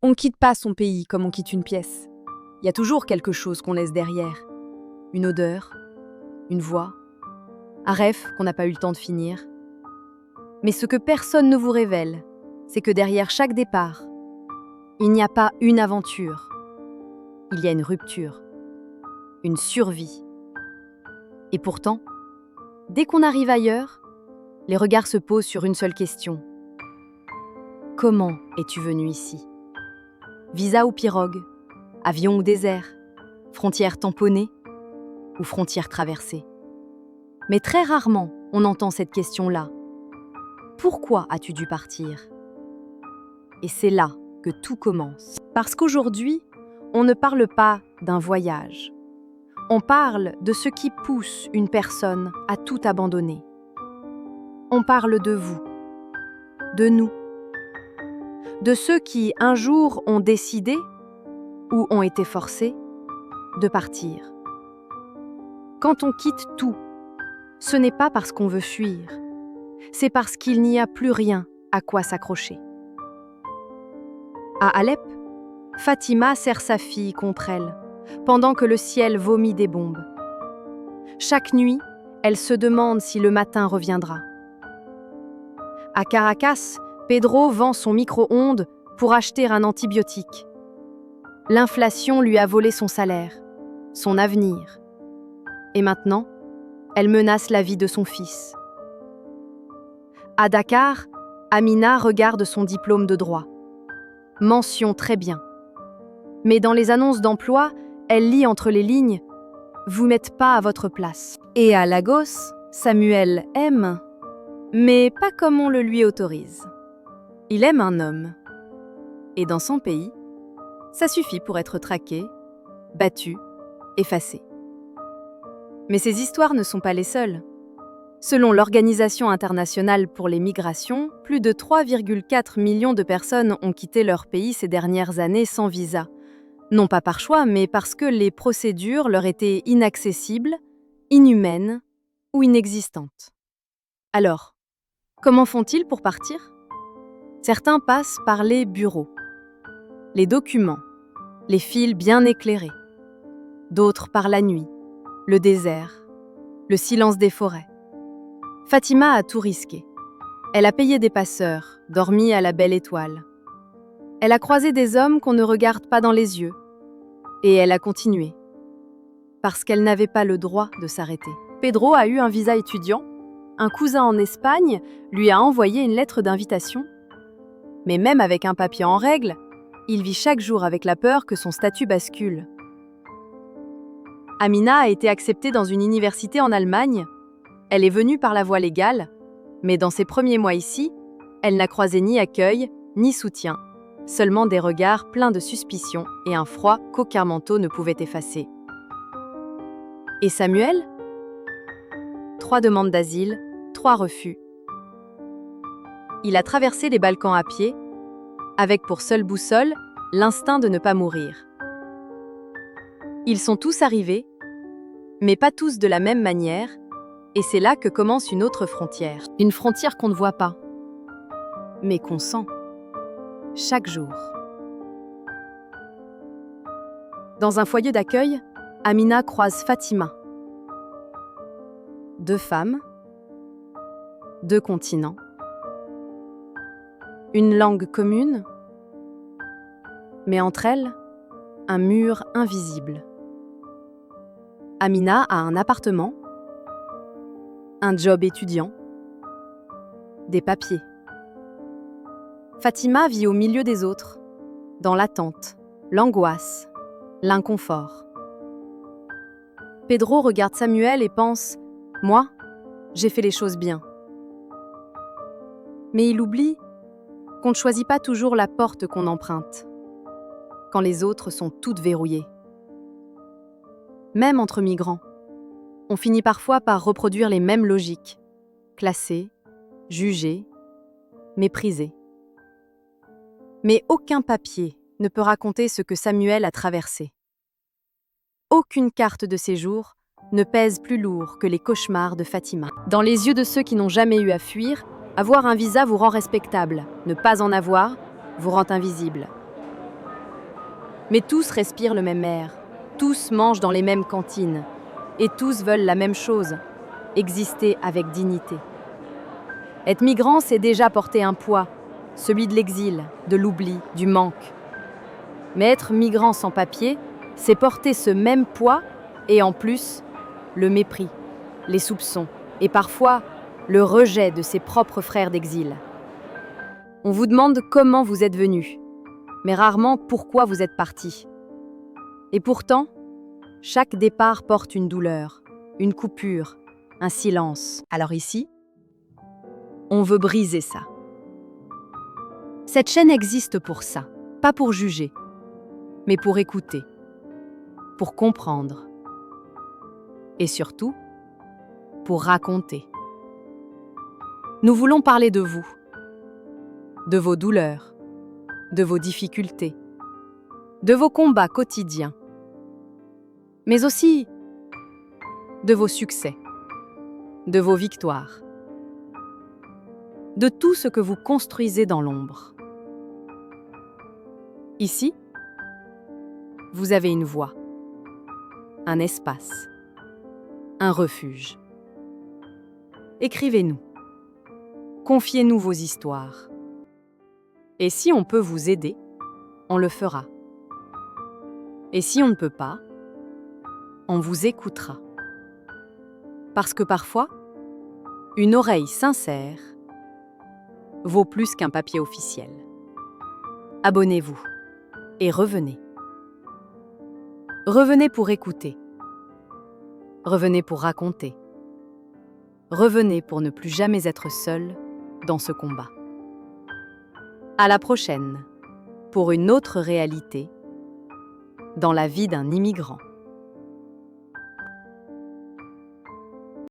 On ne quitte pas son pays comme on quitte une pièce. Il y a toujours quelque chose qu'on laisse derrière. Une odeur, une voix, un rêve qu'on n'a pas eu le temps de finir. Mais ce que personne ne vous révèle, c'est que derrière chaque départ, il n'y a pas une aventure. Il y a une rupture, une survie. Et pourtant, dès qu'on arrive ailleurs, les regards se posent sur une seule question. Comment es-tu venu ici ? Visa ou pirogue ? Avion ou désert ? Frontière tamponnée ou frontière traversée ? Mais très rarement, on entend cette question-là. Pourquoi as-tu dû partir ? Et c'est là que tout commence. Parce qu'aujourd'hui, on ne parle pas d'un voyage. On parle de ce qui pousse une personne à tout abandonner. On parle de vous, de nous, de ceux qui, un jour, ont décidé, ou ont été forcés, de partir. Quand on quitte tout, ce n'est pas parce qu'on veut fuir, c'est parce qu'il n'y a plus rien à quoi s'accrocher. À Alep, Fatima serre sa fille contre elle, pendant que le ciel vomit des bombes. Chaque nuit, elle se demande si le matin reviendra. À Caracas, Pedro vend son micro-ondes pour acheter un antibiotique. L'inflation lui a volé son salaire, son avenir. Et maintenant, elle menace la vie de son fils. À Dakar, Amina regarde son diplôme de droit. Mention très bien. Mais dans les annonces d'emploi, elle lit entre les lignes « Vous n'êtes pas à votre place ». Et à Lagos, Samuel aime, mais pas comme on le lui autorise. Il aime un homme. Et dans son pays, ça suffit pour être traqué, battu, effacé. Mais ces histoires ne sont pas les seules. Selon l'Organisation internationale pour les migrations, plus de 3,4 millions de personnes ont quitté leur pays ces dernières années sans visa. Non pas par choix, mais parce que les procédures leur étaient inaccessibles, inhumaines ou inexistantes. Alors, comment font-ils pour partir ? Certains passent par les bureaux, les documents, les fils bien éclairés. D'autres par la nuit, le désert, le silence des forêts. Fatima a tout risqué. Elle a payé des passeurs, dormi à la belle étoile. Elle a croisé des hommes qu'on ne regarde pas dans les yeux. Et elle a continué. Parce qu'elle n'avait pas le droit de s'arrêter. Pedro a eu un visa étudiant. Un cousin en Espagne lui a envoyé une lettre d'invitation. Mais même avec un papier en règle, il vit chaque jour avec la peur que son statut bascule. Amina a été acceptée dans une université en Allemagne. Elle est venue par la voie légale, mais dans ses premiers mois ici, elle n'a croisé ni accueil, ni soutien, seulement des regards pleins de suspicion et un froid qu'aucun manteau ne pouvait effacer. Et Samuel ? 3 demandes d'asile, 3 refus. Il a traversé les Balkans à pied, avec pour seule boussole l'instinct de ne pas mourir. Ils sont tous arrivés, mais pas tous de la même manière, et c'est là que commence une autre frontière. Une frontière qu'on ne voit pas, mais qu'on sent, chaque jour. Dans un foyer d'accueil, Amina croise Fatima. 2 femmes, 2 continents, une langue commune, mais entre elles, un mur invisible. Amina a un appartement, un job étudiant, des papiers. Fatima vit au milieu des autres, dans l'attente, l'angoisse, l'inconfort. Pedro regarde Samuel et pense « Moi, j'ai fait les choses bien ». Mais il oublie qu'on ne choisit pas toujours la porte qu'on emprunte, quand les autres sont toutes verrouillées. Même entre migrants, on finit parfois par reproduire les mêmes logiques, classer, juger, mépriser. Mais aucun papier ne peut raconter ce que Samuel a traversé. Aucune carte de séjour ne pèse plus lourd que les cauchemars de Fatima. Dans les yeux de ceux qui n'ont jamais eu à fuir, avoir un visa vous rend respectable. Ne pas en avoir vous rend invisible. Mais tous respirent le même air, tous mangent dans les mêmes cantines, et tous veulent la même chose, exister avec dignité. Être migrant, c'est déjà porter un poids, celui de l'exil, de l'oubli, du manque. Mais être migrant sans papier, c'est porter ce même poids et en plus, le mépris, les soupçons et parfois le rejet de ses propres frères d'exil. On vous demande comment vous êtes venu, mais rarement pourquoi vous êtes parti. Et pourtant, chaque départ porte une douleur, une coupure, un silence. Alors ici, on veut briser ça. Cette chaîne existe pour ça, pas pour juger, mais pour écouter, pour comprendre et surtout, pour raconter. Nous voulons parler de vous, de vos douleurs, de vos difficultés, de vos combats quotidiens, mais aussi de vos succès, de vos victoires, de tout ce que vous construisez dans l'ombre. Ici, vous avez une voix, un espace, un refuge. Écrivez-nous, confiez-nous vos histoires. Et si on peut vous aider, on le fera. Et si on ne peut pas, on vous écoutera. Parce que parfois, une oreille sincère vaut plus qu'un papier officiel. Abonnez-vous et revenez. Revenez pour écouter. Revenez pour raconter. Revenez pour ne plus jamais être seul dans ce combat. À la prochaine pour une autre réalité dans la vie d'un immigrant.